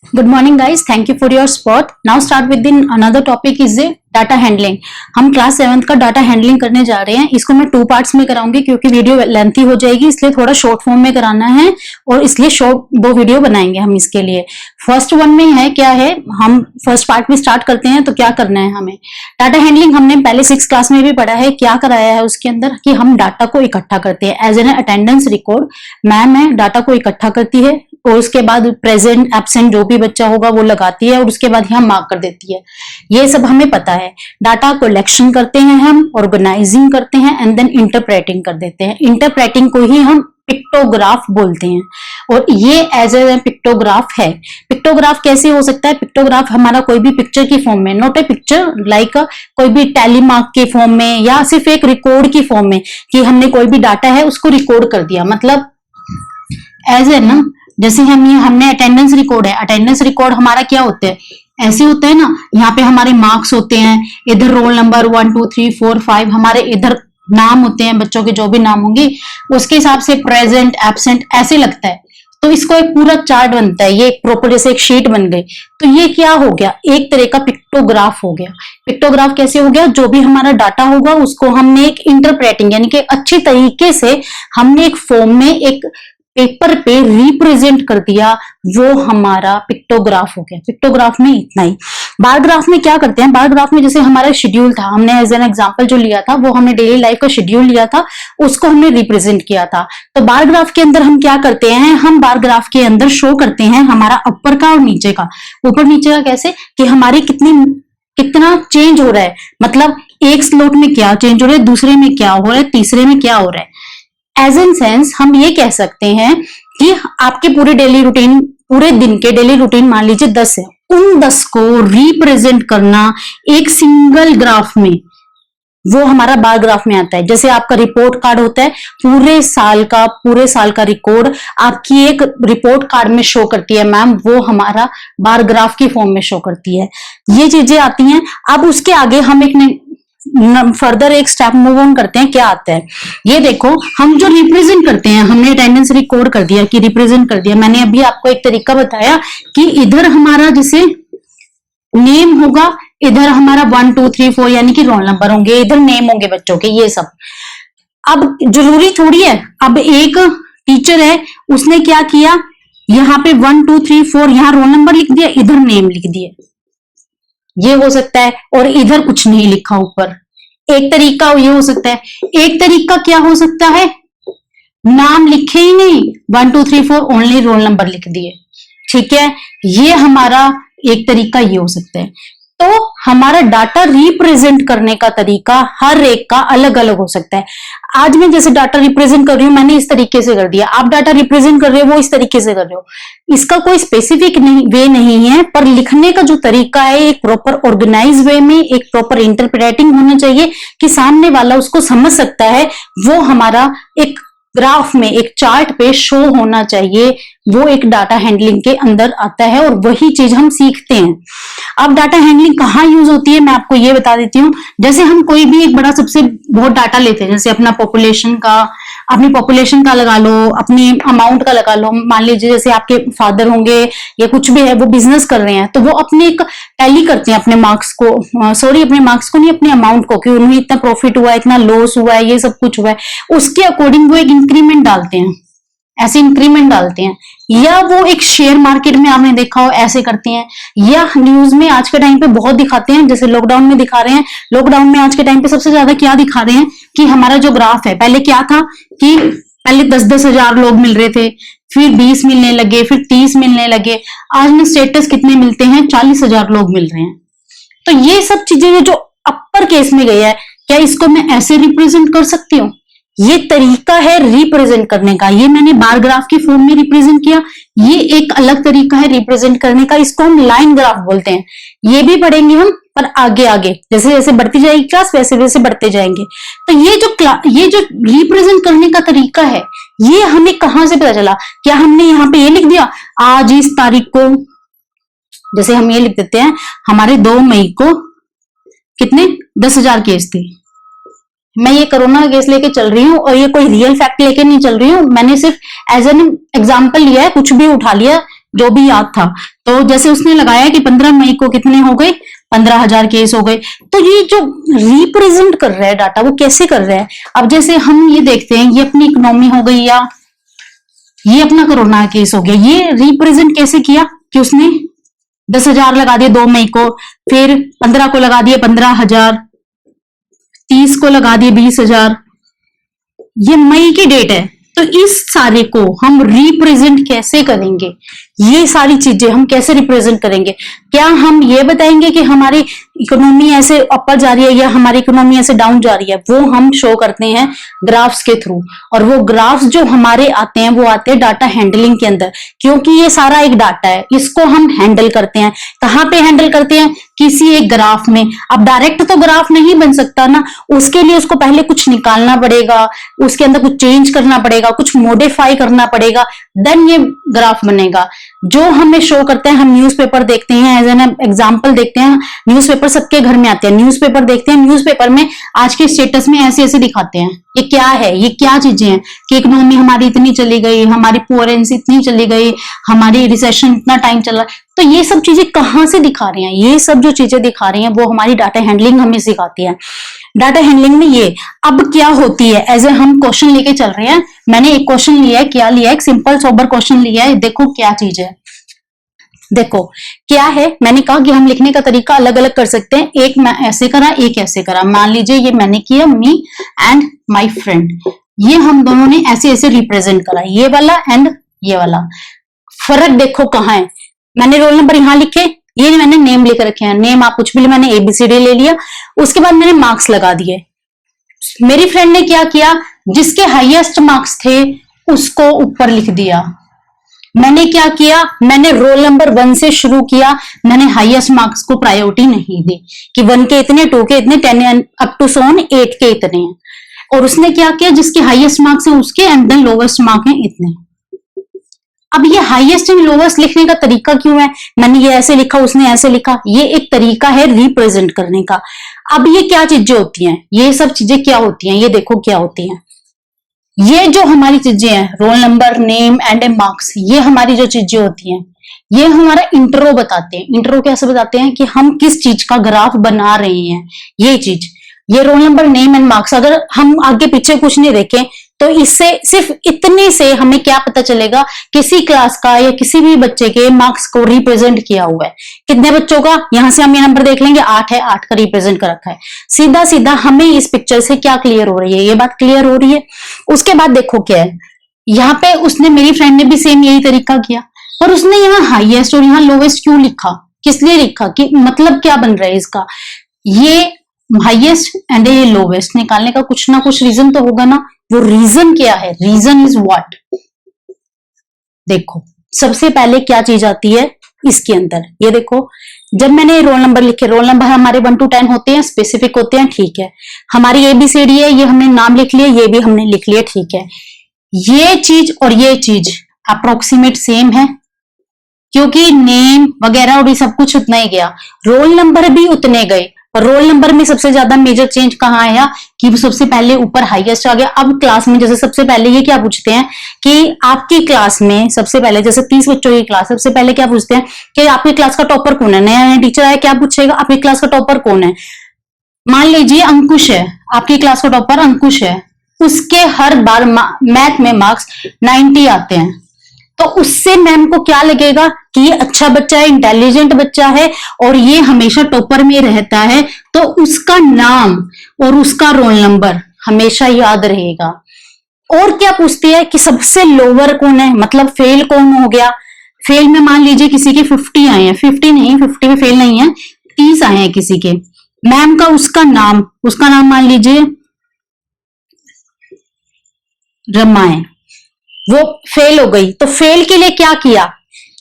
Good morning guys, thank you for your support. Now start with another topic is the data handling. हम class 7th का data handling करने जा रहे हैं। इसको मैं 2 पार्ट्स में कराऊंगी क्योंकि वीडियो लेंथी हो जाएगी, इसलिए थोड़ा शॉर्ट फॉर्म में कराना है और इसलिए शॉर्ट 2 वीडियो बनाएंगे हम इसके लिए। फर्स्ट वन में है क्या है, हम फर्स्ट पार्ट में स्टार्ट करते हैं। तो क्या करना है हमें, डाटा हैंडलिंग हमने पहले 6 क्लास में भी पढ़ा है। क्या कराया है उसके अंदर कि हम डाटा को इकट्ठा करते हैं as an attendance record. Ma'am है डाटा को इकट्ठा करती है और उसके बाद प्रेजेंट एब्सेंट जो भी बच्चा होगा वो लगाती है और उसके बाद यहाँ मार्क कर देती है। ये सब हमें पता है। डाटा कलेक्शन करते हैं हम, ऑर्गेनाइजिंग करते हैं एंड देन इंटरप्रेटिंग कर देते हैं। इंटरप्रेटिंग को ही हम पिक्टोग्राफ बोलते हैं और ये एज ए पिक्टोग्राफ है। पिक्टोग्राफ कैसे हो सकता है, पिक्टोग्राफ हमारा कोई भी पिक्चर की फॉर्म में, नॉट ए पिक्चर लाइक कोई भी टेलीमार्क के फॉर्म में या सिर्फ एक रिकॉर्ड की फॉर्म में कि हमने कोई भी डाटा है उसको रिकॉर्ड कर दिया। मतलब एज ए ना, जैसे हमने अटेंडेंस रिकॉर्ड है, अटेंडेंस रिकॉर्ड हमारा क्या होता है, ऐसे होता है ना, यहाँ पे हमारे मार्क्स होते हैं, इधर रोल नंबर 1 2 3 4 5, हमारे इधर नाम होते हैं बच्चों के जो भी नाम होंगे, उसके हिसाब से प्रेजेंट एब्सेंट ऐसे लगता है। तो इसको एक पूरा चार्ट बनता है, ये एक प्रॉपर जैसे एक शीट बन गई। तो ये क्या हो गया, एक तरह का पिक्टोग्राफ हो गया। पिक्टोग्राफ कैसे हो गया, जो भी हमारा डाटा होगा उसको हमने एक इंटरप्रेटिंग यानी कि अच्छी तरीके से हमने एक फॉर्म में एक पेपर पे रिप्रेजेंट कर दिया, वो हमारा पिक्टोग्राफ हो गया। पिक्टोग्राफ में इतना ही। बार ग्राफ में क्या करते हैं, बार ग्राफ में जैसे हमारा शेड्यूल था, हमने एज एन एग्जांपल जो लिया था वो हमने डेली लाइफ का शेड्यूल लिया था, उसको हमने रिप्रेजेंट किया था। तो बार ग्राफ के अंदर हम क्या करते हैं, हम बार ग्राफ के अंदर शो करते हैं हमारा अपर का और नीचे का। ऊपर नीचे का कैसे कि हमारी कितना चेंज हो रहा है, मतलब एक स्लॉट में क्या चेंज हो रहा है, दूसरे में क्या हो रहा है, तीसरे में क्या हो रहा है। एज एन सेंस हम ये कह सकते हैं कि आपके पूरे डेली रूटीन, पूरे दिन के डेली रूटीन मान लीजिए 10 है, उन 10 को रिप्रेजेंट करना एक सिंगल ग्राफ में, वो हमारा बार ग्राफ में आता है। जैसे आपका रिपोर्ट कार्ड होता है, पूरे साल का रिकॉर्ड आपकी एक रिपोर्ट कार्ड में शो करती है मैम, वो हमारा बार ग्राफ की फॉर्म में शो करती है। ये चीजें आती हैं। अब उसके आगे हम फर्दर एक स्टेप मूव ऑन करते हैं। क्या आता है ये देखो, हम जो रिप्रेजेंट करते हैं, हमने अटेंडेंस रिकॉर्ड कर दिया कि रिप्रेजेंट कर दिया। मैंने अभी आपको एक तरीका बताया कि इधर हमारा जैसे नेम होगा, इधर हमारा 1 2 3 4 यानी कि रोल नंबर होंगे, इधर नेम होंगे बच्चों के, ये सब। अब जरूरी थोड़ी है, अब एक टीचर है उसने क्या किया, यहाँ पे 1 2 3 4 यहाँ रोल नंबर लिख दिया, इधर नेम लिख दिया, ये हो सकता है। और इधर कुछ नहीं लिखा ऊपर, एक तरीका ये हो सकता है। एक तरीका क्या हो सकता है, नाम लिखे ही नहीं, 1 2 3 4 ओनली रोल नंबर लिख दिए। ठीक है, ये हमारा एक तरीका ये हो सकता है। तो हमारा डाटा रिप्रेजेंट करने का तरीका हर एक का अलग अलग हो सकता है। आज मैं जैसे डाटा रिप्रेजेंट कर रही हूं, मैंने इस तरीके से कर दिया, आप डाटा रिप्रेजेंट कर रहे हो वो इस तरीके से कर रहे हो। इसका कोई स्पेसिफिक वे नहीं है, पर लिखने का जो तरीका है एक प्रॉपर ऑर्गेनाइज वे में, एक प्रॉपर इंटरप्रेटिंग होना चाहिए कि सामने वाला उसको समझ सकता है। वो हमारा एक ग्राफ में, एक चार्ट पे शो होना चाहिए, वो एक डाटा हैंडलिंग के अंदर आता है और वही चीज हम सीखते हैं। अब डाटा हैंडलिंग कहाँ यूज होती है मैं आपको ये बता देती हूँ। जैसे हम कोई भी एक बड़ा सबसे बहुत डाटा लेते हैं, जैसे अपनी पॉपुलेशन का लगा लो, अपनी अमाउंट का लगा लो। मान लीजिए जैसे आपके फादर होंगे या कुछ भी है, वो बिजनेस कर रहे हैं, तो वो अपने एक टैली करते हैं अपने मार्क्स को, अपने मार्क्स को नहीं, अपने अमाउंट को, कि उन्हें इतना प्रॉफिट हुआ है, इतना लॉस हुआ है, ये सब कुछ हुआ है, उसके अकॉर्डिंग वो एक इंक्रीमेंट डालते हैं, ऐसे इंक्रीमेंट डालते हैं। या वो एक शेयर मार्केट में आपने देखा हो ऐसे करते हैं, या न्यूज में आज के टाइम पे बहुत दिखाते हैं, जैसे लॉकडाउन में दिखा रहे हैं। लॉकडाउन में आज के टाइम पे सबसे ज्यादा क्या दिखा रहे हैं कि हमारा जो ग्राफ है, पहले क्या था कि पहले 10-10 हजार लोग मिल रहे थे, फिर 20 मिलने लगे, फिर 30 मिलने लगे, आज में स्टेटस कितने मिलते हैं, 40,000 लोग मिल रहे हैं। तो ये सब चीजें जो अपर केस में गया है, क्या इसको मैं ऐसे रिप्रेजेंट कर सकती हूँ? ये तरीका है रिप्रेजेंट करने का। ये मैंने बार ग्राफ की फॉर्म में रिप्रेजेंट किया, ये एक अलग तरीका है रिप्रेजेंट करने का, इसको हम लाइन ग्राफ बोलते हैं। ये भी पढ़ेंगे हम, पर आगे आगे जैसे जैसे बढ़ती जाएगी क्लास वैसे वैसे बढ़ते जाएंगे। तो ये जो रिप्रेजेंट करने का तरीका है, ये हमें कहां से पता चला? क्या हमने यहाँ पे ये लिख दिया आज इस तारीख को, जैसे हम ये लिख देते हैं हमारे 2 मई को कितने 10,000 केस थे। मैं ये कोरोना का केस लेके चल रही हूँ और ये कोई रियल फैक्ट लेके नहीं चल रही हूँ, मैंने सिर्फ एज एन एग्जाम्पल लिया है, कुछ भी उठा लिया, जो भी याद था। तो जैसे उसने लगाया कि 15 मई को कितने हो गए, 15,000 केस हो गए। तो ये जो रिप्रेजेंट कर रहा है डाटा, वो कैसे कर रहा है? अब जैसे हम ये देखते हैं, ये अपनी इकोनॉमी हो गई या ये अपना कोरोना केस हो गया, ये रिप्रेजेंट कैसे किया कि उसने 10,000 लगा दिए 2 मई को, फिर 15 को लगा दिए 15,000, 30 को लगा दिए 20,000। ये मई की डेट है, तो इस सारे को हम रिप्रेजेंट कैसे करेंगे? ये सारी चीजें हम कैसे रिप्रेजेंट करेंगे? क्या हम ये बताएंगे कि हमारी इकोनॉमी ऐसे अपर जा रही है या हमारी इकोनॉमी ऐसे डाउन जा रही है? वो हम शो करते हैं ग्राफ्स के थ्रू, और वो ग्राफ्स जो हमारे आते हैं वो आते हैं डाटा हैंडलिंग के अंदर, क्योंकि ये सारा एक डाटा है, इसको हम हैंडल करते हैं। कहाँ पे हैंडल करते हैं? किसी एक ग्राफ में। अब डायरेक्ट तो ग्राफ नहीं बन सकता ना, उसके लिए उसको पहले कुछ निकालना पड़ेगा, उसके अंदर कुछ चेंज करना पड़ेगा, कुछ मॉडिफाई करना पड़ेगा, देन ये ग्राफ बनेगा। जो हमें शो करते हैं, हम न्यूज़पेपर देखते हैं, एज एन एग्जांपल देखते हैं, न्यूज़पेपर सबके घर में आते हैं, न्यूज़पेपर देखते हैं, न्यूज़पेपर में आज के स्टेटस में ऐसे ऐसे दिखाते हैं, ये क्या है, ये क्या चीजें हैं कि इकोनॉमी हमारी इतनी चली गई, हमारी पुअरेंसी इतनी चली गई, हमारी रिसेशन इतना टाइम चला। तो ये सब चीजें कहाँ से दिखा रही हैं? ये सब जो चीजें दिखा रही हैं वो हमारी डाटा हैंडलिंग हमें सिखाती है। डाटा हैंडलिंग में ये अब क्या होती है, एज ए हम क्वेश्चन लेके चल रहे हैं। मैंने एक क्वेश्चन लिया है, क्या लिया है? एक सिंपल सोबर क्वेश्चन लिया है। देखो क्या चीज है, देखो क्या है। मैंने कहा कि हम लिखने का तरीका अलग अलग कर सकते हैं, एक मैं ऐसे करा, एक ऐसे करा। मान लीजिए ये मैंने किया, मी एंड माय फ्रेंड, ये हम दोनों ने ऐसे ऐसे रिप्रेजेंट करा, ये वाला एंड ये वाला। फर्क देखो कहाँ है। मैंने रोल नंबर यहां लिखे, ये मैंने नेम लेकर रखे हैं, नेम आप कुछ भी, मैंने ABCD ले लिया, उसके बाद मैंने मार्क्स लगा दिए। मेरी फ्रेंड ने क्या किया, जिसके हाईएस्ट मार्क्स थे उसको ऊपर लिख दिया। मैंने क्या किया, मैंने रोल नंबर 1 से शुरू किया, मैंने हाईएस्ट मार्क्स को प्रायोरिटी नहीं दी कि 1 के इतने, 2 के इतने, 10 अप टू सोन 8 के इतने हैं। और उसने क्या किया, जिसके हाईएस्ट मार्क्स हैं उसके, एंड देन लोवेस्ट मार्क हैं इतने। अब ये हाईएस्ट एंड लोवेस्ट लिखने का तरीका क्यों है? मैंने ये ऐसे लिखा, उसने ऐसे लिखा, ये एक तरीका है रिप्रेजेंट करने का। अब ये क्या चीजें होती हैं, ये सब चीजें क्या होती हैं, ये देखो क्या होती हैं। ये जो हमारी चीजें हैं, roll number, name and marks, ये हमारी जो चीजें होती हैं, ये हमारा इंट्रो बताते हैं। इंट्रो कैसे बताते हैं कि हम किस चीज का ग्राफ बना रहे हैं, ये चीज। ये roll number, name and marks, अगर हम आगे पीछे कुछ नहीं देखें तो इससे, सिर्फ इतने से हमें क्या पता चलेगा, किसी क्लास का या किसी भी बच्चे के मार्क्स को रिप्रेजेंट किया हुआ है। कितने बच्चों का, यहां से हम ये नंबर देख लेंगे, 8 है, 8 का रिप्रेजेंट कर रखा है। सीधा सीधा हमें इस पिक्चर से क्या क्लियर हो रही है, ये बात क्लियर हो रही है। उसके बाद देखो क्या है, यहाँ पे उसने, मेरी फ्रेंड ने भी सेम यही तरीका किया, पर उसने यहाँ हाईएस्ट और यहाँ लोवेस्ट क्यों लिखा, किस लिए लिखा, कि मतलब क्या बन रहा है इसका? ये हाईएस्ट एंड ये लोवेस्ट निकालने का कुछ ना कुछ रीजन तो होगा ना। वो रीजन क्या है? Reason is what? देखो सबसे पहले क्या चीज आती है इसके अंदर, ये देखो। जब मैंने रोल नंबर लिखे, रोल नंबर हमारे 1 to 10 होते हैं, स्पेसिफिक होते हैं, ठीक है। हमारी ABCD है, ये हमने नाम लिख लिया, ये भी हमने लिख लिया, ठीक है। ये चीज और ये चीज अप्रोक्सीमेट सेम है, क्योंकि नेम वगैरह और ये सब कुछ उतना ही गया, रोल नंबर भी उतने गए। रोल नंबर में सबसे ज्यादा मेजर चेंज कहाँ आया कि सबसे पहले ऊपर हाईएस्ट आ गया। अब क्लास में जैसे सबसे पहले ये क्या पूछते हैं कि आपकी क्लास में सबसे पहले, जैसे 30 बच्चों की क्लास, सबसे पहले क्या पूछते हैं कि आपकी क्लास का टॉपर कौन है। नया नया टीचर आया, क्या पूछेगा, आपकी क्लास का टॉपर कौन है। मान लीजिए अंकुश है, आपकी क्लास का टॉपर अंकुश है, उसके हर बार मैथ में मार्क्स 90 आते हैं, तो उससे मैम को क्या लगेगा कि ये अच्छा बच्चा है, इंटेलिजेंट बच्चा है और ये हमेशा टॉपर में रहता है, तो उसका नाम और उसका रोल नंबर हमेशा याद रहेगा। और क्या पूछती है कि सबसे लोअर कौन है, मतलब फेल कौन हो गया। फेल में मान लीजिए किसी के 50 आए हैं, 50 नहीं, 50 में फेल नहीं है, 30 आए हैं किसी के, मैम का उसका नाम मान लीजिए रमा है, वो फेल हो गई, तो फेल के लिए क्या किया,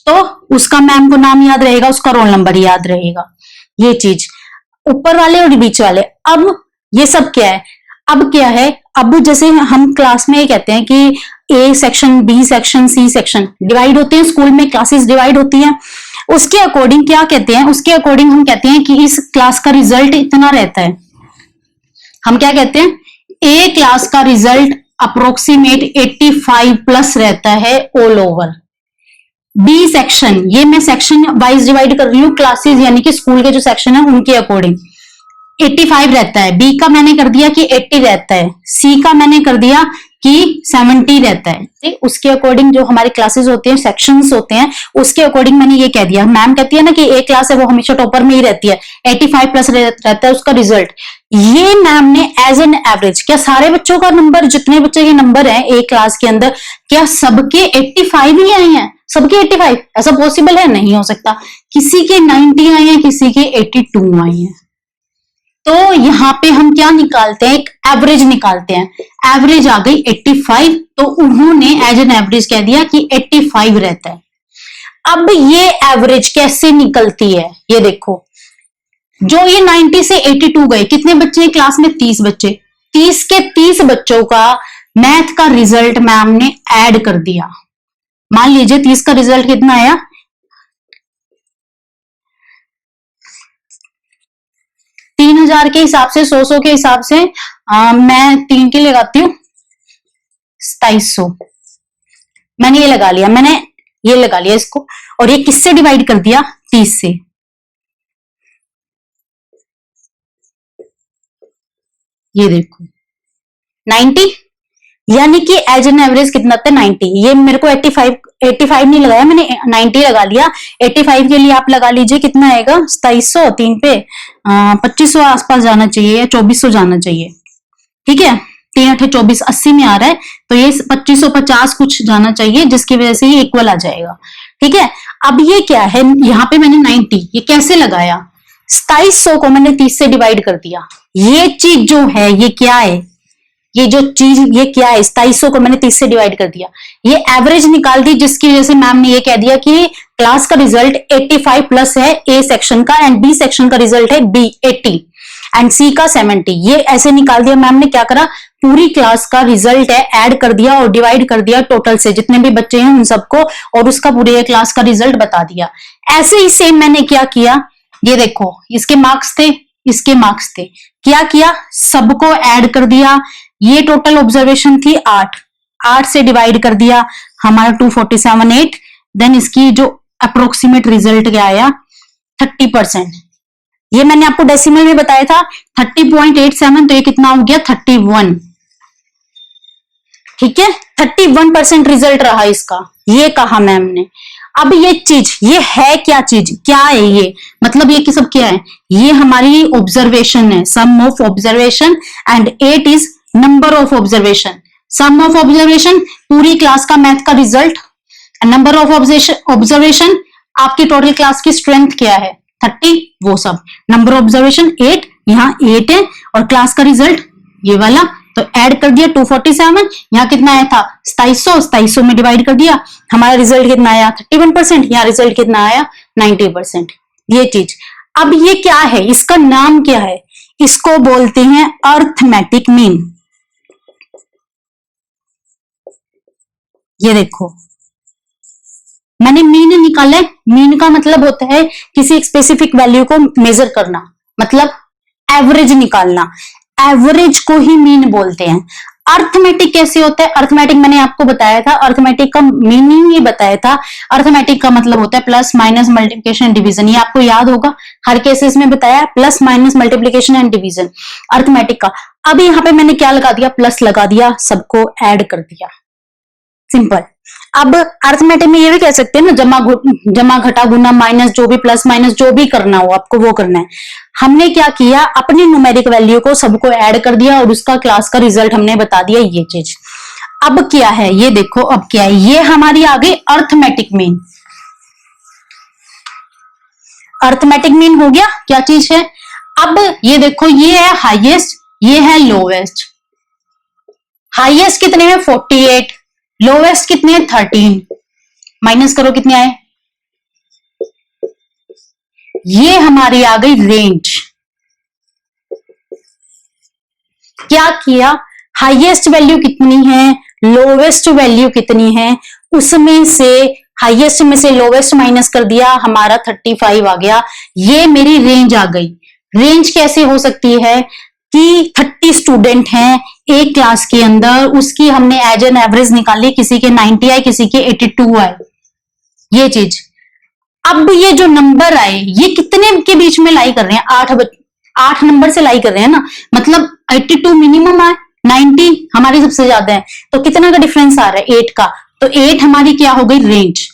तो उसका मैम को नाम याद रहेगा, उसका रोल नंबर याद रहेगा। ये चीज ऊपर वाले और बीच वाले। अब ये सब क्या है, अब क्या है, अब जैसे हम क्लास में ये कहते हैं कि A section, B section, C section divide होते हैं, स्कूल में क्लासेस डिवाइड होती हैं, उसके अकॉर्डिंग क्या कहते हैं, उसके अकॉर्डिंग हम कहते हैं कि इस क्लास का रिजल्ट इतना रहता है। हम क्या कहते हैं, A क्लास का रिजल्ट अप्रोक्सीमेट 85 प्लस रहता है ऑल ओवर। बी सेक्शन, ये मैं सेक्शन वाइज डिवाइड कर रही हूँ, क्लासेस यानी कि स्कूल के जो सेक्शन है उनके अकॉर्डिंग 85 रहता है। बी का मैंने कर दिया कि 80 रहता है। सी का मैंने कर दिया कि 70 रहता है। उसके अकॉर्डिंग जो हमारे क्लासेस होते हैं, सेक्शंस होते हैं, उसके अकॉर्डिंग मैंने ये कह दिया। मैम कहती है ना कि एक क्लास है वो हमेशा टॉपर में ही रहती है, 85 प्लस रहता है उसका रिजल्ट। ये मैम ने एज एन एवरेज, क्या सारे बच्चों का नंबर, जितने बच्चे के नंबर हैं एक क्लास के अंदर, क्या सबके 85 ही आए हैं? सबके 85? ऐसा पॉसिबल है? नहीं हो सकता। किसी के 90 आए हैं, किसी के 82 आए हैं। तो यहां पे हम क्या निकालते हैं? एक एवरेज निकालते हैं। एवरेज आ गई 85, तो उन्होंने एज एन एवरेज कह दिया कि 85 रहता है। अब ये एवरेज कैसे निकलती है ये देखो, जो ये 90 से 82 गए, कितने बच्चे हैं क्लास में? 30 बच्चे। 30 के 30 बच्चों का मैथ का रिजल्ट मैम ने ऐड कर दिया। मान लीजिए 30 का रिजल्ट कितना आया? 3000 के हिसाब से, 100 के हिसाब से मैं 3 के लगाती हूँ, 2700। मैंने ये लगा लिया, मैंने ये लगा लिया इसको, और ये किससे डिवाइड कर दिया? 30 से। ये देखो 90, यानी कि एज एन एवरेज कितना था? 90। ये मेरे को 85 नहीं लगाया मैंने, 90 लगा लिया। 85 के लिए आप लगा लीजिए कितना आएगा? 2700, 3 पे 2500 आसपास जाना चाहिए या 2400 जाना चाहिए। ठीक है, 3 8 24, 80 में आ रहा है, तो ये 2550 कुछ जाना चाहिए, जिसकी वजह से ये इक्वल आ जाएगा। ठीक है, अब ये क्या है? यहाँ पे मैंने 90 ये कैसे लगाया? 2700 को मैंने 30 से डिवाइड कर दिया। ये चीज जो है ये क्या है? ये जो चीज ये क्या है? 2700 को मैंने 30 से डिवाइड कर दिया, ये एवरेज निकाल दी, जिसकी वजह से मैम ने ये कह दिया कि क्लास का रिजल्ट 85 प्लस है ए सेक्शन का, एंड बी सेक्शन का रिजल्ट है बी 80 एंड सी का 70। ये ऐसे निकाल दिया। मैम ने क्या करा? पूरी क्लास का रिजल्ट है ऐड कर दिया और डिवाइड कर दिया टोटल से, जितने भी बच्चे हैं उन सबको, और उसका पूरे क्लास का रिजल्ट बता दिया। ऐसे ही सेम मैंने क्या किया, ये देखो, इसके मार्क्स थे, इसके मार्क्स थे, क्या किया? सबको ऐड कर दिया। ये टोटल ऑब्जर्वेशन थी 8 से डिवाइड कर दिया, हमारा 2478। देन इसकी जो अप्रोक्सीमेट रिजल्ट क्या आया? 30%। ये मैंने आपको डेसिमल में बताया था 30.87, तो ये कितना हो गया? 31। ठीक है, 31% रिजल्ट रहा इसका, ये कहा मैम ने। अब ये चीज, ये है क्या चीज? क्या है ये? मतलब ये कि सब क्या है? ये हमारी ऑब्जर्वेशन है, sum of observation, and 8 is number of observation. Sum of observation पूरी क्लास का मैथ का रिजल्ट, नंबर ऑफ ऑब्जर्वेशन आपकी टोटल क्लास की स्ट्रेंथ क्या है? 30, वो सब। नंबर ऑफ ऑब्जर्वेशन 8, यहाँ 8 है, और क्लास का रिजल्ट ये वाला, तो ऐड कर दिया 247। यहाँ कितना आया था? 2700 में डिवाइड कर दिया, हमारा रिजल्ट कितना आया? 31%। यहाँ रिजल्ट कितना आया? 90%। ये चीज, अब ये क्या है? इसका नाम क्या है? इसको बोलते हैं अर्थमेटिक मीन। ये देखो, मैंने मीन निकाला है। मीन का मतलब होता है किसी एक स्पेसिफिक वैल्यू को मेजर करना, मतलब एवरेज निकालना। एवरेज को ही मीन बोलते हैं। अर्थमेटिक कैसे होता है? अर्थमेटिक मैंने आपको बताया था, अर्थमेटिक का मीनिंग ही बताया था। अर्थमेटिक का मतलब होता है प्लस माइनस मल्टीप्लिकेशन डिवीजन, ये आपको याद होगा, हर केसेस में बताया, plus minus multiplication and division arithmetic का। अब यहाँ पे मैंने क्या लगा दिया? प्लस लगा दिया, सबको ऐड कर दिया, सिंपल। अब अर्थमेटिक में ये भी कह सकते हैं ना, जमा घटा गुना माइनस, जो भी प्लस माइनस जो भी करना हो आपको वो करना है। हमने क्या किया? अपनी न्यूमेरिक वैल्यू को सबको ऐड कर दिया और उसका क्लास का रिजल्ट हमने बता दिया, ये चीज। अब क्या है ये देखो, अब क्या है? ये हमारी आ गई अर्थमेटिक मीन। अर्थमेटिक मीन हो गया, क्या चीज है? अब ये देखो, ये है हाईएस्ट, ये है लोवेस्ट। हाईएस्ट कितने हैं? 48, लोवेस्ट कितने हैं? 13। माइनस करो, कितने आए? ये हमारी आ गई रेंज। क्या किया? हाईएस्ट वैल्यू कितनी है, लोवेस्ट वैल्यू कितनी है, उसमें से हाईएस्ट में से लोवेस्ट माइनस कर दिया, हमारा 35 आ गया। ये मेरी रेंज आ गई। रेंज कैसे हो सकती है कि 30 स्टूडेंट हैं एक क्लास के अंदर, उसकी हमने एज एन एवरेज निकाली, किसी के 90 आए, किसी के 82 आए। ये चीज। अब ये जो नंबर आए ये कितने के बीच में लाई कर रहे हैं? 8 नंबर से लाई कर रहे हैं ना, मतलब 82 मिनिमम है, 90 हमारी सबसे ज्यादा है, तो कितना का डिफरेंस आ रहा है? 8 का। तो 8 हमारी क्या हो गई? रेंज।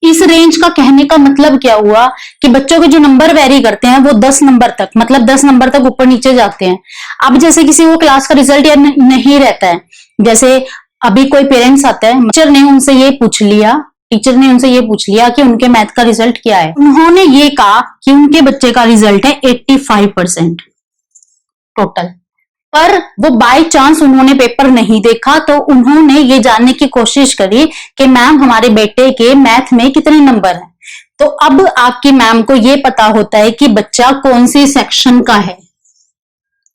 इस रेंज का कहने का मतलब क्या हुआ कि बच्चों के जो नंबर वेरी करते हैं वो 10 नंबर तक, मतलब 10 नंबर तक ऊपर नीचे जाते हैं। अब जैसे किसी को क्लास का रिजल्ट या नहीं रहता है, जैसे अभी कोई पेरेंट्स आता है, टीचर ने उनसे ये पूछ लिया कि उनके मैथ का रिजल्ट क्या है। उन्होंने ये कहा कि उनके बच्चे का रिजल्ट है 85% टोटल, पर वो बाय चांस उन्होंने पेपर नहीं देखा, तो उन्होंने ये जानने की कोशिश करी कि मैम हमारे बेटे के मैथ में कितने नंबर हैं। तो अब आपकी मैम को ये पता होता है कि बच्चा कौन सी सेक्शन का है,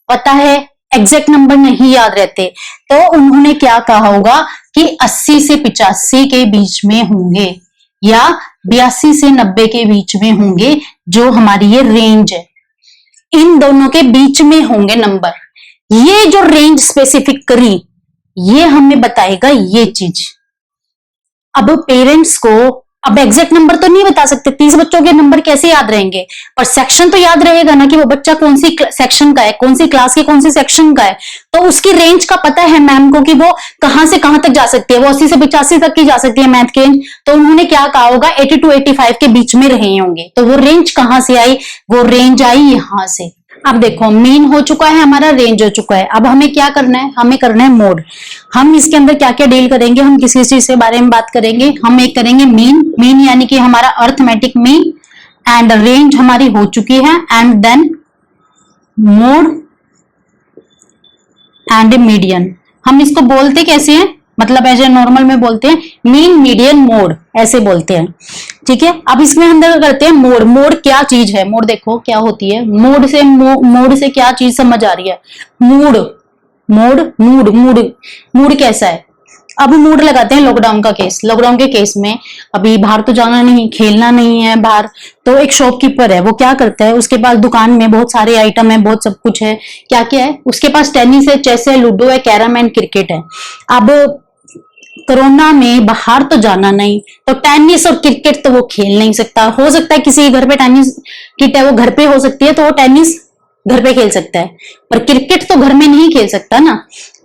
पता है, एग्जैक्ट नंबर नहीं याद रहते, तो उन्होंने क्या कहा होगा कि 80 से 85 के बीच में होंगे या 82 से 90 के बीच में होंगे, जो हमारी ये रेंज है, इन दोनों के बीच में होंगे नंबर। ये जो रेंज स्पेसिफिक करी, ये हमें बताएगा ये चीज। अब पेरेंट्स को अब एग्जैक्ट नंबर तो नहीं बता सकते, 30 बच्चों के नंबर कैसे याद रहेंगे, पर सेक्शन तो याद रहेगा ना कि वो बच्चा कौन सी सेक्शन का है, कौन सी क्लास के कौन सी सेक्शन का है। तो उसकी रेंज का पता है मैम को कि वो कहां से कहां तक जा सकती है, वो 80 से 85 तक की जा सकती है मैथ के। तो उन्होंने क्या कहा होगा? 80 to 85 के बीच में रहे होंगे। तो वो रेंज कहां से आई? वो रेंज आई यहां से। अब देखो, मीन हो चुका है हमारा, रेंज हो चुका है। अब हमें क्या करना है? हमें करना है मोड। हम इसके अंदर क्या क्या डील करेंगे? हम किसी चीज के बारे में बात करेंगे? हम एक करेंगे मीन यानी कि हमारा अर्थमेटिक मीन, एंड रेंज हमारी हो चुकी है, and then mode and median. हम इसको बोलते कैसे हैं? मतलब ऐसे नॉर्मल में बोलते हैं मीन, मीडियन, मोड, ऐसे बोलते हैं, ठीक है। अब इसमें अंदर करते हैं मोड। मोड क्या चीज है? मोड देखो क्या होती है। मोड से क्या चीज समझ आ रही है? मूड कैसा है? अब मूड लगाते हैं लॉकडाउन का केस। लॉकडाउन के केस में अभी बाहर तो जाना नहीं, खेलना नहीं है बाहर, तो एक शॉपकीपर है, वो क्या करता है? उसके पास दुकान में बहुत सारे आइटम है, बहुत सब कुछ है। क्या क्या है उसके पास? टेनिस है, चेस है, लूडो है, कैरम एंड क्रिकेट है। अब कोरोना में बाहर तो जाना नहीं, तो टेनिस और क्रिकेट तो वो खेल नहीं सकता। हो सकता है किसी के घर पे टेनिस किट है, वो घर पे हो सकती है, तो वो टेनिस घर पे खेल सकता है, पर क्रिकेट तो घर में नहीं खेल सकता ना।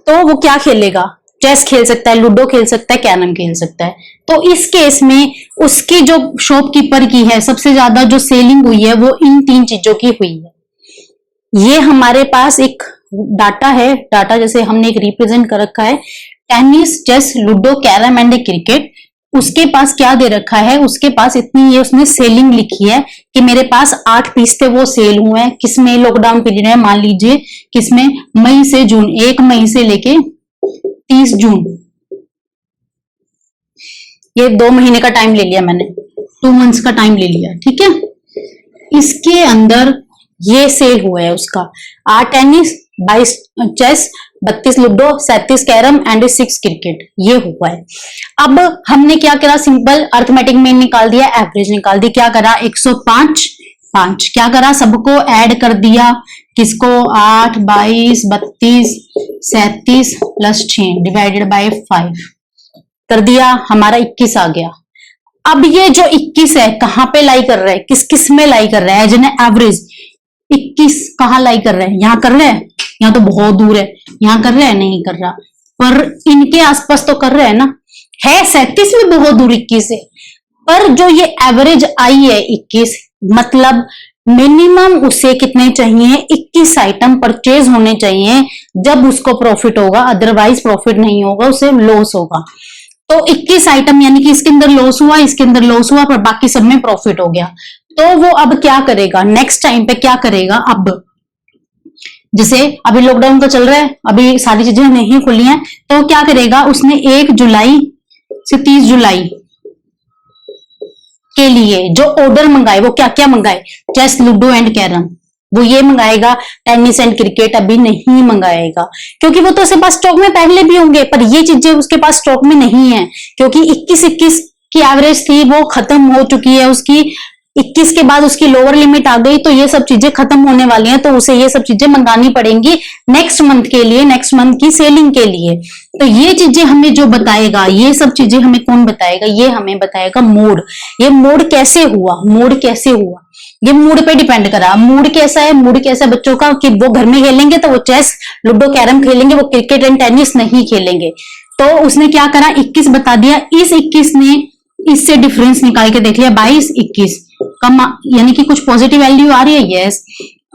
तो वो क्या खेलेगा? चेस खेल सकता है, लूडो खेल सकता है, कैरम खेल सकता है। तो इस केस में उसकी जो शॉपकीपर की है, सबसे ज्यादा जो सेलिंग हुई है वो इन 3 चीजों की हुई है। ये हमारे पास एक डाटा है, डाटा जैसे हमने एक रिप्रेजेंट कर रखा है, tennis, chess, ludo, carrom and cricket. उसके पास क्या दे रखा है? उसके पास इतनी ये उसने सेलिंग लिखी है कि मेरे पास 8 पीस थे, वो सेल हुए हैं। किसमें? लॉकडाउन पीरियड है, मान लीजिए किसमें? मई से जून, 1 मई से लेके 30 जून, ये 2 महीने का टाइम ले लिया मैंने, 2 मंथ्स का टाइम ले लिया, ठीक है। इसके अंदर ये सेल हुआ है उसका 8 tennis, 22 chess, 32 ludo, 37 carrom and 6 cricket, ये हुआ है। अब हमने क्या करा? सिंपल अर्थमेटिक मीन निकाल दिया, एवरेज निकाल दी। क्या करा? 105 5 क्या करा? सबको ऐड कर दिया। किसको? 8, 22, 32, 37 प्लस 6 डिवाइडेड बाय 5 कर दिया, हमारा 21 आ गया। अब ये जो 21 है कहां पे लाई कर रहा है? किस किस में लाई कर रहा है? एज एन एवरेज 21 कहां लाई कर रहा है? यहां कर रहा है? यहाँ तो बहुत दूर है। यहाँ कर रहा है? नहीं कर रहा, पर इनके आसपास तो कर रहा है ना। है 37 में बहुत दूर 21 है, पर जो ये एवरेज आई है 21, मतलब मिनिमम उसे कितने चाहिए? 21 आइटम परचेज होने चाहिए, जब उसको प्रॉफिट होगा, अदरवाइज प्रॉफिट नहीं होगा, उसे लॉस होगा। तो 21 आइटम यानी कि इसके अंदर लॉस हुआ, इसके अंदर लॉस हुआ, पर बाकी सब में प्रॉफिट हो गया। तो वो अब क्या करेगा? नेक्स्ट टाइम पे क्या करेगा? अब जैसे अभी लॉकडाउन का चल रहा है, अभी सारी चीजें नहीं खुली हैं, तो क्या करेगा? उसने 1 जुलाई से 30 जुलाई के लिए जो ऑर्डर मंगाए, वो क्या क्या मंगाए? चेस, लूडो एंड कैरम, वो ये मंगाएगा। टेनिस एंड क्रिकेट अभी नहीं मंगाएगा, क्योंकि वो तो उसके पास स्टॉक में पहले भी होंगे, पर ये चीजें उसके पास स्टॉक में नहीं है, क्योंकि 21 की एवरेज थी, वो खत्म हो चुकी है उसकी। 21 के बाद उसकी लोअर लिमिट आ गई तो ये सब चीजें खत्म होने वाली हैं, तो उसे ये सब चीजें मंगानी पड़ेंगी नेक्स्ट मंथ के लिए, नेक्स्ट मंथ की सेलिंग के लिए। तो ये चीजें हमें जो बताएगा, ये सब चीजें हमें कौन बताएगा, ये हमें बताएगा मूड। ये मूड कैसे हुआ, मूड कैसे हुआ, ये मूड पे डिपेंड करा। मूड कैसा है, मूड कैसा है बच्चों का, कि वो घर में खेलेंगे तो वो चेस, लूडो, कैरम खेलेंगे, वो क्रिकेट एंड टेनिस नहीं खेलेंगे। तो उसने क्या करा, 21 बता दिया। इस 21 ने इससे डिफरेंस निकाल के देख लिया, 22, 21 कम, यानी कि कुछ पॉजिटिव वैल्यू आ रही है, यस।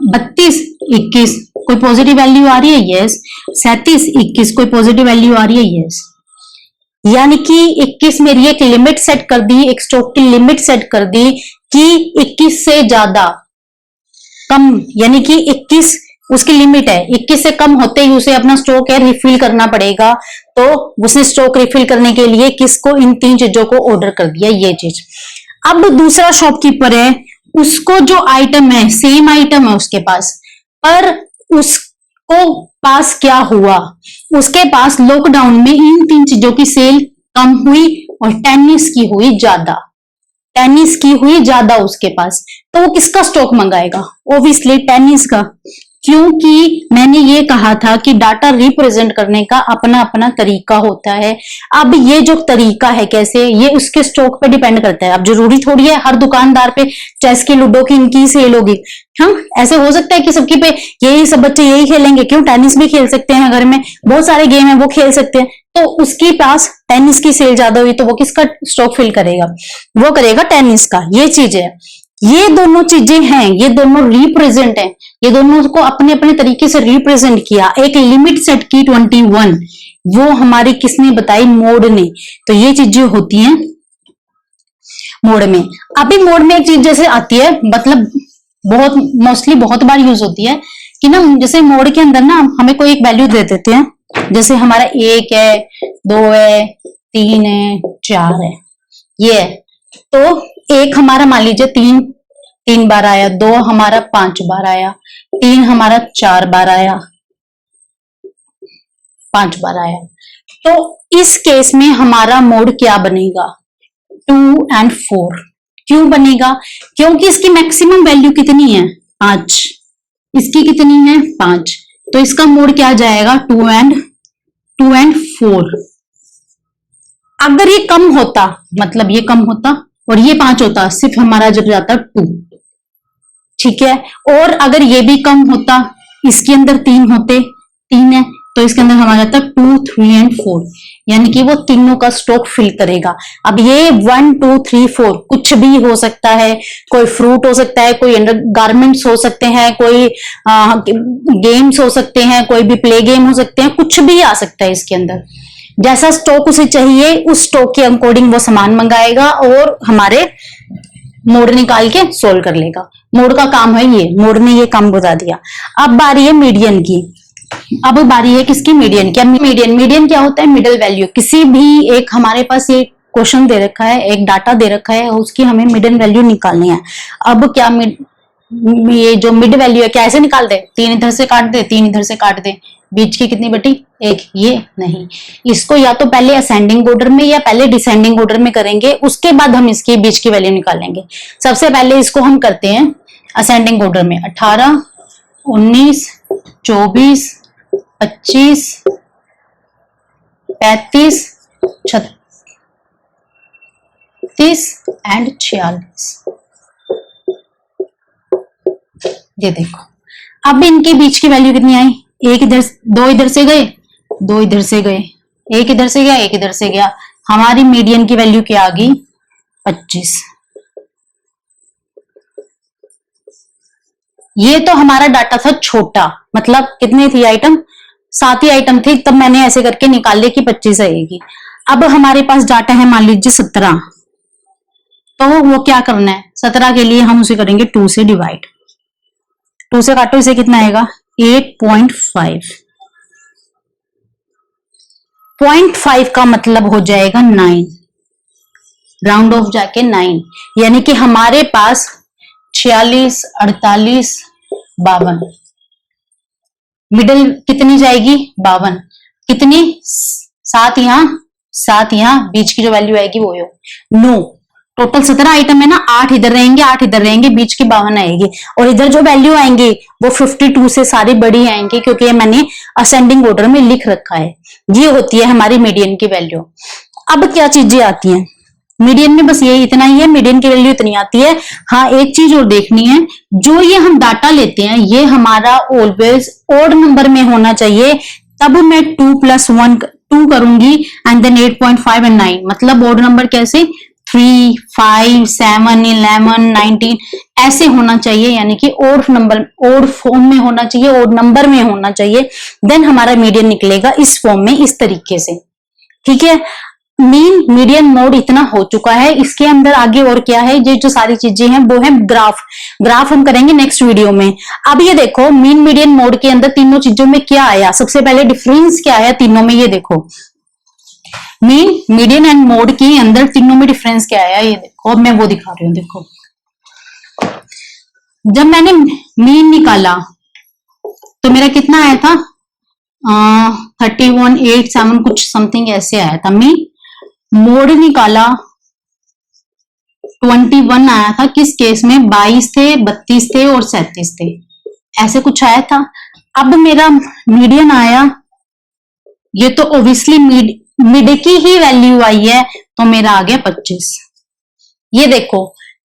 32, 21 कोई पॉजिटिव वैल्यू आ रही है, यस। 37, 21 कोई पॉजिटिव वैल्यू आ रही है, यस। यानी कि 21 मेरी एक लिमिट सेट कर दी, एक स्टॉक की लिमिट सेट कर दी कि 21 से ज्यादा कम, यानी कि 21 उसकी लिमिट है, 21 से कम होते ही उसे अपना स्टॉक है रिफिल करना पड़ेगा। तो उसने स्टॉक रिफिल करने के लिए किसको, इन 3 चीजों को ऑर्डर कर दिया, ये चीज। अब दूसरा शॉपकीपर है, उसको जो आइटम है, सेम आइटम है उसके पास, पर उसको पास क्या हुआ, उसके पास लॉकडाउन में इन 3 चीजों की सेल कम हुई और टेनिस की हुई ज्यादा, टेनिस की हुई ज्यादा उसके पास। तो वो किसका स्टॉक मंगाएगा, ऑब्वियसली टेनिस का, क्योंकि मैंने ये कहा था कि डाटा रिप्रेजेंट करने का अपना अपना तरीका होता है। अब ये जो तरीका है कैसे, ये उसके स्टॉक पे डिपेंड करता है। अब जरूरी थोड़ी है हर दुकानदार पे चेस की, लूडो की इनकी सेल होगी। हाँ, ऐसे हो सकता है कि सबकी पे यही सब बच्चे यही खेलेंगे, क्यों, टेनिस भी खेल सकते हैं, घर में बहुत सारे गेम है वो खेल सकते हैं। तो उसके पास टेनिस की सेल ज्यादा हुई तो वो किसका स्टॉक फिल करेगा, वो करेगा टेनिस का। ये चीज है, ये दोनों चीजें हैं, ये दोनों रिप्रेजेंट हैं, ये दोनों को अपने अपने तरीके से रिप्रेजेंट किया। एक लिमिट सेट की 21, वो हमारी किसने बताई, मोड ने। तो ये चीजें होती हैं मोड में। अभी मोड में एक चीज जैसे आती है, मतलब बहुत मोस्टली बहुत बार यूज होती है कि ना, जैसे मोड के अंदर ना हमें कोई एक वैल्यू दे देते हैं, जैसे हमारा 1 है, 2 है, 3 है, 4 है, ये है। तो 1 हमारा मान लीजिए 3 बार आया, 2 हमारा 5 बार आया, 3 हमारा 4 बार आया, 5 बार आया। तो इस केस में हमारा मोड क्या बनेगा, 2 and 4। क्यों बनेगा, क्योंकि इसकी मैक्सिमम वैल्यू कितनी है, 5, इसकी कितनी है, 5। तो इसका मोड क्या जाएगा, 2 and 4। अगर ये कम होता, मतलब ये कम होता और ये 5 होता, सिर्फ हमारा जब जाता 2, ठीक है। और अगर ये भी कम होता, इसके अंदर 3 होते, 3 है तो इसके अंदर हमारा जाता 2, 3 and 4, यानी कि वो तीनों का स्टॉक फिल करेगा। अब ये 1, 2, 3, 4 कुछ भी हो सकता है, कोई फ्रूट हो सकता है, कोई अंडर गारमेंट्स हो सकते हैं, कोई गेम्स हो सकते हैं, कोई भी प्ले गेम हो सकते हैं, कुछ भी आ सकता है इसके अंदर। जैसा स्टॉक उसे चाहिए उस स्टॉक के अकॉर्डिंग वो सामान मंगाएगा और हमारे मोड निकाल के सोल्व कर लेगा। मोड का काम है ये, मोड ने ये काम बता दिया। अब बारी है मीडियन की। अब बारी है किसकी, मीडियन की। मीडियन क्या होता है, मिडिल वैल्यू। किसी भी एक, हमारे पास ये क्वेश्चन दे रखा है, एक डाटा दे रखा है, उसकी हमें मिडिल वैल्यू निकालनी है। अब क्या ये जो मिड वैल्यू है क्या ऐसे निकाल दे, 3 इधर से काट दे, 3 इधर से काट दे, बीच की कितनी बटी, 1, ये नहीं। इसको या तो पहले असेंडिंग ऑर्डर में या पहले डिसेंडिंग ऑर्डर में करेंगे, उसके बाद हम इसकी बीच की वैल्यू निकालेंगे। सबसे पहले इसको हम करते हैं असेंडिंग ऑर्डर में। 18, 19, 24, 25, 35, 36 एंड 46। ये देखो, अब इनके बीच की वैल्यू कितनी आई, 1 इधर, 2 इधर से गए, 2 इधर से गए, 1 इधर से गया, 1 इधर से गया। हमारी मीडियन की वैल्यू क्या आ गई, 25। ये तो हमारा डाटा था छोटा, मतलब कितनी थी आइटम, 7 ही आइटम थी, तब मैंने ऐसे करके निकाल लिया कि 25 आएगी। अब हमारे पास डाटा है मान लीजिए 17, तो वो क्या करना है, 17 के लिए हम उसे करेंगे 2 से डिवाइड। 2 से काटो, इसे कितना आएगा, 8.5। 0.5 का मतलब हो जाएगा 9, राउंड ऑफ जाके 9, यानी कि हमारे पास 46, 48, 52। मिडिल कितनी जाएगी, 52। कितनी, 7 यहां, 7 यहां, बीच की जो वैल्यू आएगी वो 9। टोटल 17 आइटम है ना, 8 इधर रहेंगे 8 इधर रहेंगे, बीच की 52 आएगी, और इधर जो वैल्यू आएंगे वो 52 से सारी बड़ी आएंगी, क्योंकि ये मैंने असेंडिंग ऑर्डर में लिख रखा है। ये होती है हमारी मीडियन की वैल्यू। अब क्या चीजें आती हैं मीडियन में, बस ये इतना ही है, मीडियन की वैल्यू इतनी आती है। हाँ, एक चीज और देखनी है, जो ये हम डाटा लेते हैं ये हमारा ऑलवेज ओड नंबर में होना चाहिए, तब मैं 2 + 1 2 करूंगी एंड देन 8.5 एंड 9, मतलब ओड नंबर कैसे 3, 5, 7, 11, 19 ऐसे होना चाहिए, यानी कि ओड नंबर ओड फॉर्म में होना चाहिए, ओड नंबर में होना चाहिए, देन हमारा मीडियन निकलेगा इस फॉर्म में, इस तरीके से। ठीक है, मीन मीडियन मोड इतना हो चुका है। इसके अंदर आगे और क्या है, ये जो सारी चीजें हैं वो है ग्राफ। ग्राफ हम करेंगे नेक्स्ट वीडियो में। अब ये देखो मीन मीडियन मोड के अंदर तीनों चीजों में क्या आया, सबसे पहले डिफरेंस क्या आया तीनों में, ये देखो मीन मीडियन एंड मोड के अंदर तीनों में डिफरेंस क्या आया, ये देखो। अब मैं वो दिखा रही हूँ, देखो जब मैंने मीन निकाला तो मेरा कितना आया था 3187 कुछ समथिंग ऐसे आया था। मीन मोड निकाला 21 आया था, किस केस में 22 थे, 32 थे और 37 थे, ऐसे कुछ आया था। अब मेरा मीडियन आया, ये तो ओब्वियसली मिड की ही वैल्यू आई है, तो मेरा आ गया 25। ये देखो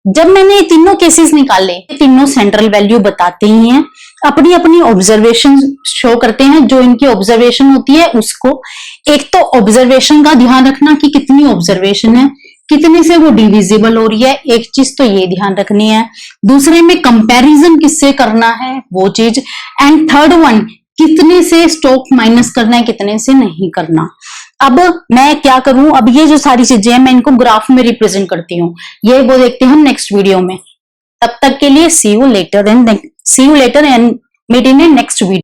जब मैंने ये तीनों केसेस निकाले, तीनों सेंट्रल वैल्यू बताते ही हैं, अपनी अपनी ऑब्जर्वेशन शो करते हैं, जो इनकी ऑब्जर्वेशन होती है उसको। एक तो ऑब्जर्वेशन का ध्यान रखना कि कितनी ऑब्जर्वेशन है, कितने से वो डिविजिबल हो रही है, एक चीज तो ये ध्यान रखनी है। दूसरे में कंपैरिजन किससे करना है वो चीज, एंड थर्ड वन कितने से स्टॉक माइनस करना है, कितने से नहीं करना। अब मैं क्या करूं, अब ये जो सारी चीजें हैं मैं इनको ग्राफ में रिप्रेजेंट करती हूँ, ये वो देखते हैं हम नेक्स्ट वीडियो में। तब तक के लिए see you later and meet in next video.